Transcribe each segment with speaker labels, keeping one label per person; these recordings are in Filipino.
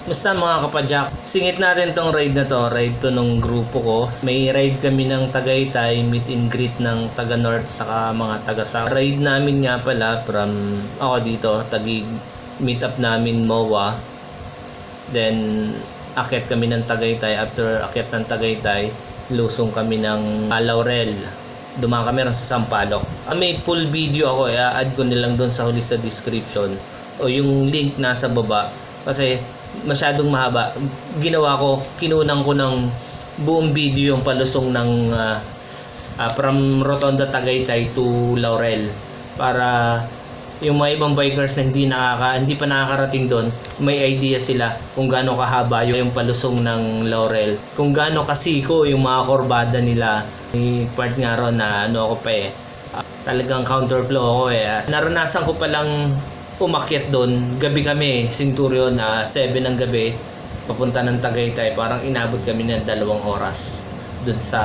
Speaker 1: Basta mga kapadyak, singit natin tong ride na to. Ride to nung grupo ko. May ride kami ng Tagaytay, meet and greet ng taga North saka mga taga South. Ride namin nga pala from ako dito, Taguig, meet up namin MOA. Then akyat kami ng Tagaytay. After akyat ng Tagaytay, lusong kami ng Laurel. Dumaan kami rin sa Sampaloc. May full video ako, i-add ko nilang doon sa huli sa description o yung link nasa baba kasi masyadong mahaba. Ginawa ko, kinunan ko ng buong video yung palusong ng from Rotonda Tagaytay to Laurel para yung mga ibang bikers na hindi pa nakakarating doon, may idea sila kung gaano kahaba yung palusong ng Laurel, kung gaano kasiko yung mga kurbada nila. May part nga ron na ako pa talagang counterflow ako naranasan ko palang umakyat doon, gabi kami, Centurion, 7 ng gabi, papunta ng Tagaytay, parang inabot kami ng 2 oras doon sa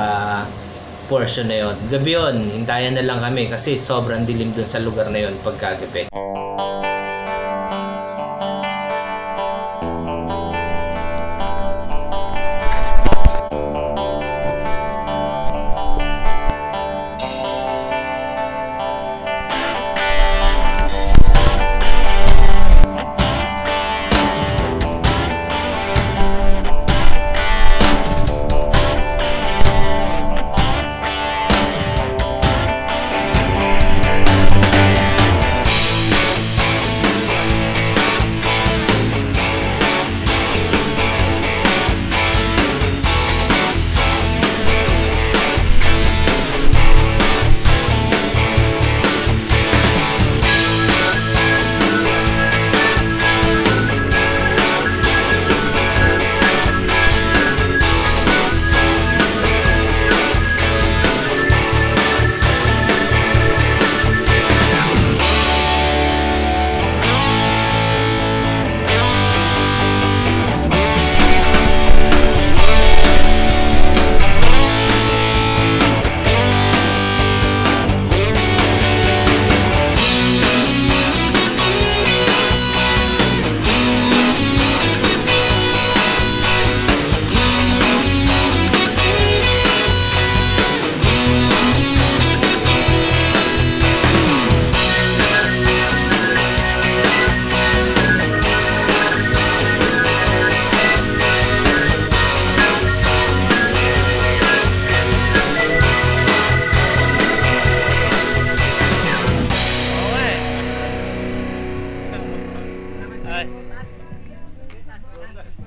Speaker 1: portion na yon. Gabi yon, hintayan na lang kami kasi sobrang dilim doon sa lugar na yon pagkagabi.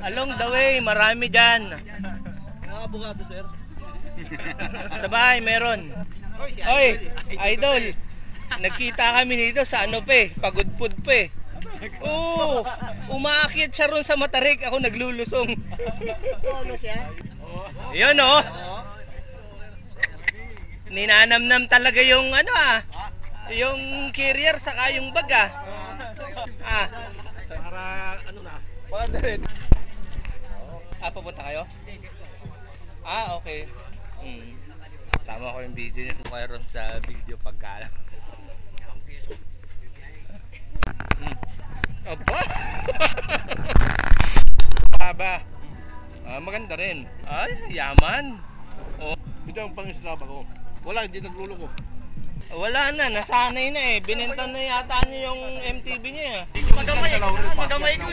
Speaker 1: Along the way, marami dyan.
Speaker 2: Mga abogado, sir.
Speaker 1: Sa bahay, meron. Oy, idol. Nagkita kami dito sa pagudpud pa Oo, umaakyat siya ron sa Matarik, ako naglulusong.
Speaker 2: Solo siya?
Speaker 1: Yun ninanamnam talaga yung yung carrier saka yung bag
Speaker 2: Para Paganda rin.
Speaker 1: Papunta kayo? Okay. Sama ko yung video niyo mayroon sa video pagkala. Aba! Aba! Maganda rin. Ay, yaman.
Speaker 2: Ito ang pang-islaba ko. Wala, hindi nagluloko.
Speaker 1: Wala na, nasanay na Binenta na yata niya yung MTB niya.
Speaker 2: Magamay ko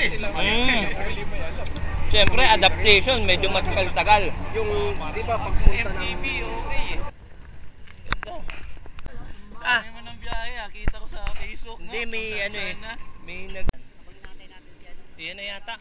Speaker 1: Siyempre, adaptation, medyo matagal-tagal.
Speaker 2: Yung, di ba, pagpunta ng MTB,
Speaker 1: okay
Speaker 2: Dami mo ng biyahe, kita ko sa Facebook.
Speaker 1: Hindi, may may Yan na yata.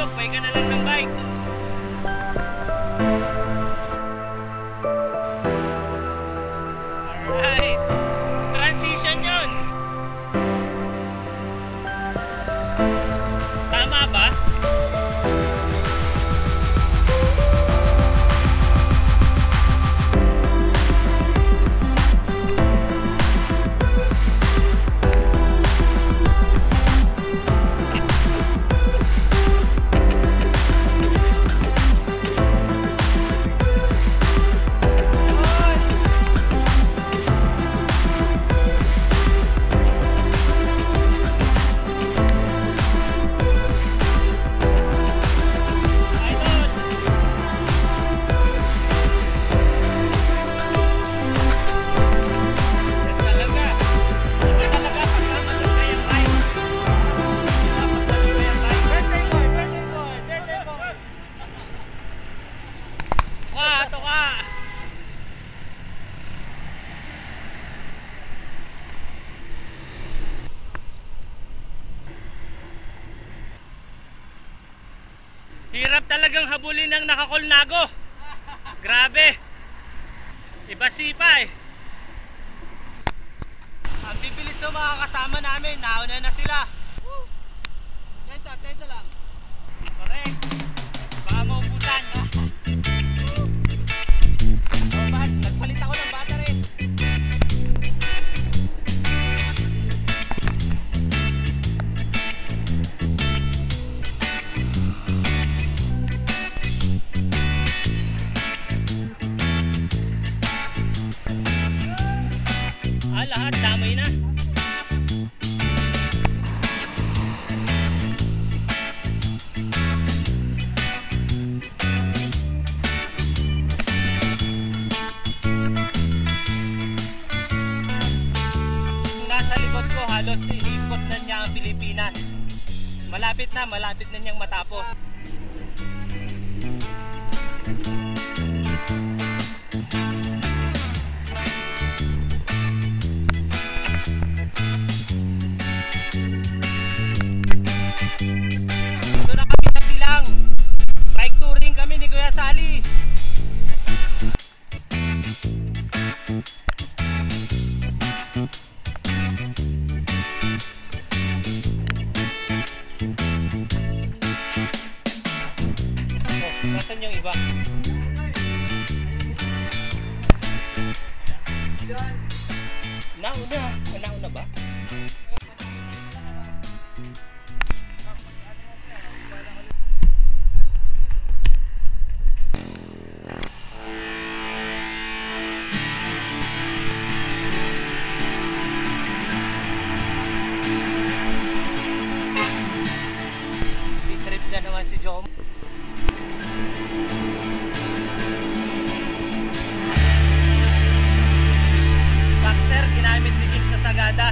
Speaker 3: matulog, buy ka na lang ng bike. Alright. Transition yun. Tama ba? Hirap talagang habulin ng nakakolnago. Grabe. Iba sipa eh. Ang bibilis ng mga kasama namin. Nauna na sila. Tenta lang. Correct. Baka maubusan. Nagpalit ako ng battery. Lahat damay na. Nasa likod ko halos iikot na niya ang Pilipinas. Malapit na niyang matapos. Bike touring kami ni Kuya Sally. Oh, nasan yung iba? Nauna ba? Trip na naman si Jom. Boxer, ginamit ni Kim sa Sagada.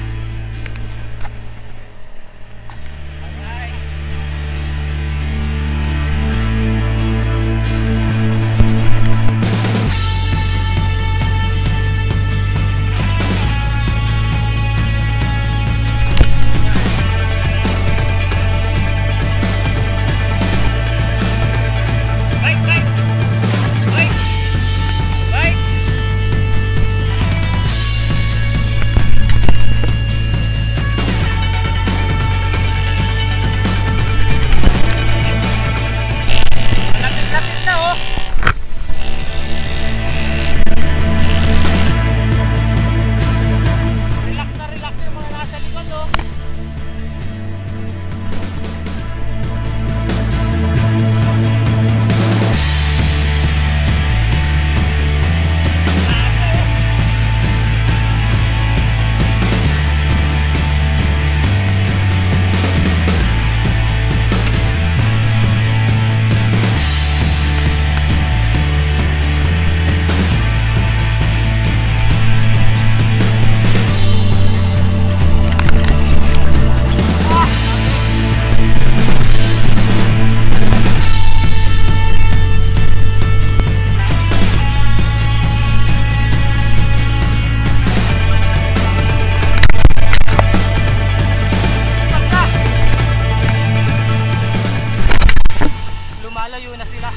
Speaker 3: lumalayo na sila.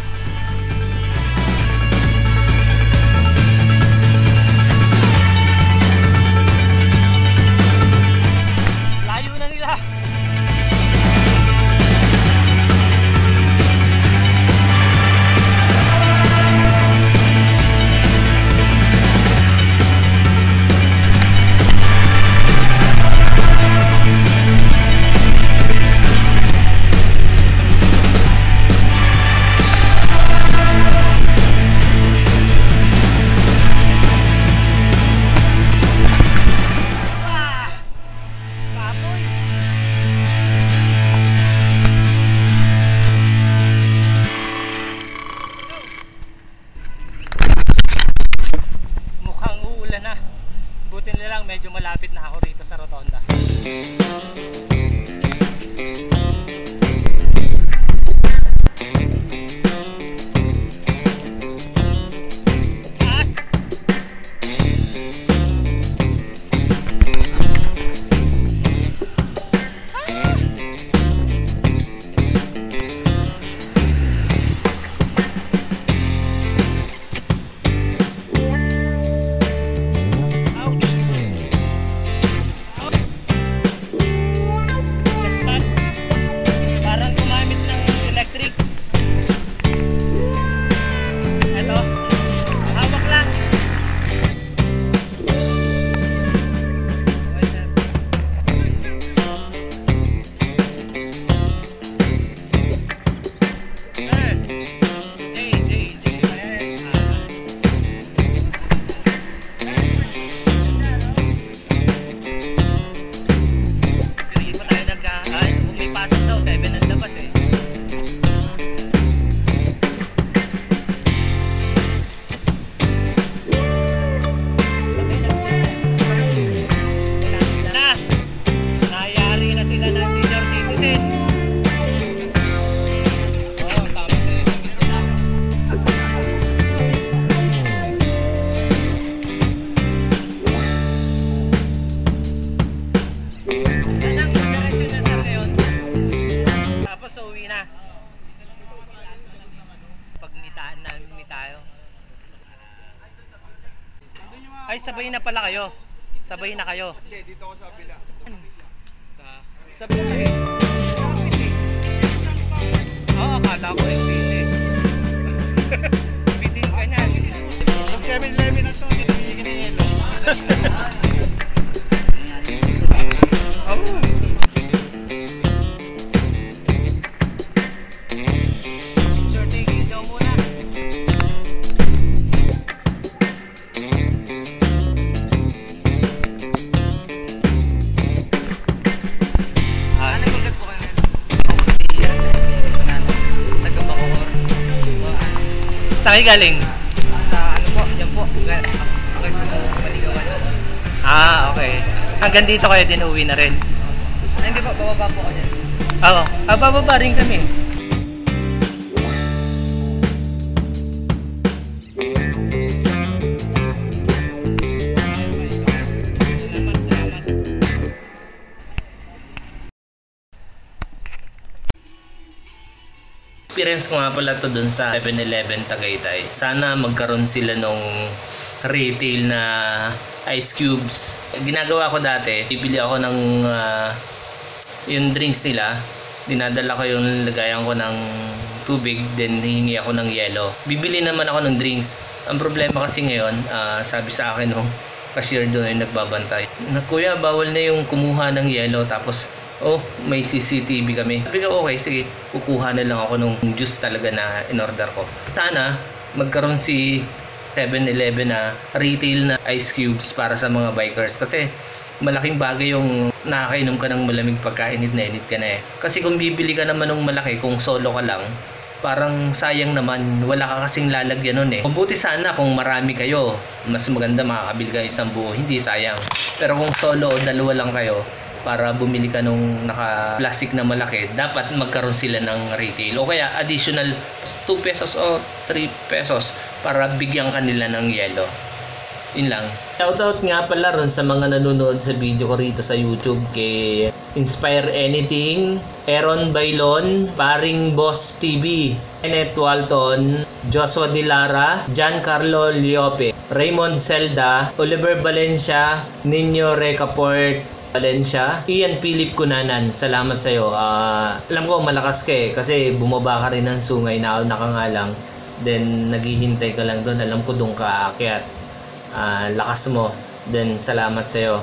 Speaker 3: Layo na nila. Mukhang uulan na. Buti na lang medyo malapit na ako rito sa rotonda. Taas! Gaspat. Parang gumamit ng electric. Eto. Hawak lang. Okay, sir. Sir. Hindi pa tayo nagkaan. Kung may pasok daw, 7 ang labas eh. Na! Nayari na sila ng senior citizen. Oo, sama sila sa Mindanao. Yan ang diretso na sir ngayon. Tapos uwi na. Pagnitaan namin tayo. Ay, sabay na pala kayo. Sabay na kayo.
Speaker 2: Hindi, dito ako sa kabila.
Speaker 3: Sabay na kayo. Oo, akala ko hindi eh. Biting ka niyan.
Speaker 2: Yung 7-Eleven na to, hindi kiniyelo.
Speaker 3: Oo. Picture taking daw muna. Nagbagat po kayo.
Speaker 4: Taga-Bacoor.
Speaker 3: Saan kayo galing?
Speaker 4: Sa ano po, yan po. Ako po maligawan.
Speaker 3: Ah, okay. Hanggang dito kayo din uwi na rin.
Speaker 4: Hindi po, bababa po ako dyan.
Speaker 3: Oo. Bababa rin kami.
Speaker 1: Experience ko nga pala to dun sa 7-Eleven Tagaytay. Sana magkaroon sila nung retail na ice cubes. Ginagawa ko dati, bibili ako ng yung drinks nila. Dinadala ko yung lagayan ko ng tubig, then hihingi ako ng yelo. Bibili naman ako ng drinks. Ang problema kasi ngayon, sabi sa akin nung cashier doon ay nagbabantay, na kuya, bawal na yung kumuha ng yelo, tapos oh, may CCTV kami. Sabi ko, okay, sige, kukuha na lang ako nung juice talaga na in-order ko. Sana magkaroon si 7-Eleven na retail na ice cubes para sa mga bikers. Kasi malaking bagay yung nakakainom ka ng malamig pagka init na init ka na eh. Kasi kung bibili ka naman ng malaki, kung solo ka lang, parang sayang naman, wala ka kasing lalagyan nun eh. Mabuti sana kung marami kayo, mas maganda makakabili kayo isang buo, hindi sayang. Pero kung solo o dalawa lang kayo, para bumili ka nung naka-plastic na malaki, dapat magkaroon sila ng retail. O kaya additional 2 pesos o 3 pesos para bigyan kanila ng yelo. Yun lang. Shoutout nga pala ron sa mga nanonood sa video ko rito sa YouTube kay Inspire Anything, Aaron Bailon, Paring Boss TV, Kenneth Walton, Joshua Dilara, Giancarlo Liope, Raymond Zelda, Oliver Valencia, Nino Recaport Valencia, Ian Philip Kunanan. Salamat sa iyo. Alam ko malakas ka kasi bumaba ka rin ng sungay na nakangalang. Then naghihintay ka lang doon. Alam ko doon ka aakyat. Lakas mo. Then salamat sa iyo.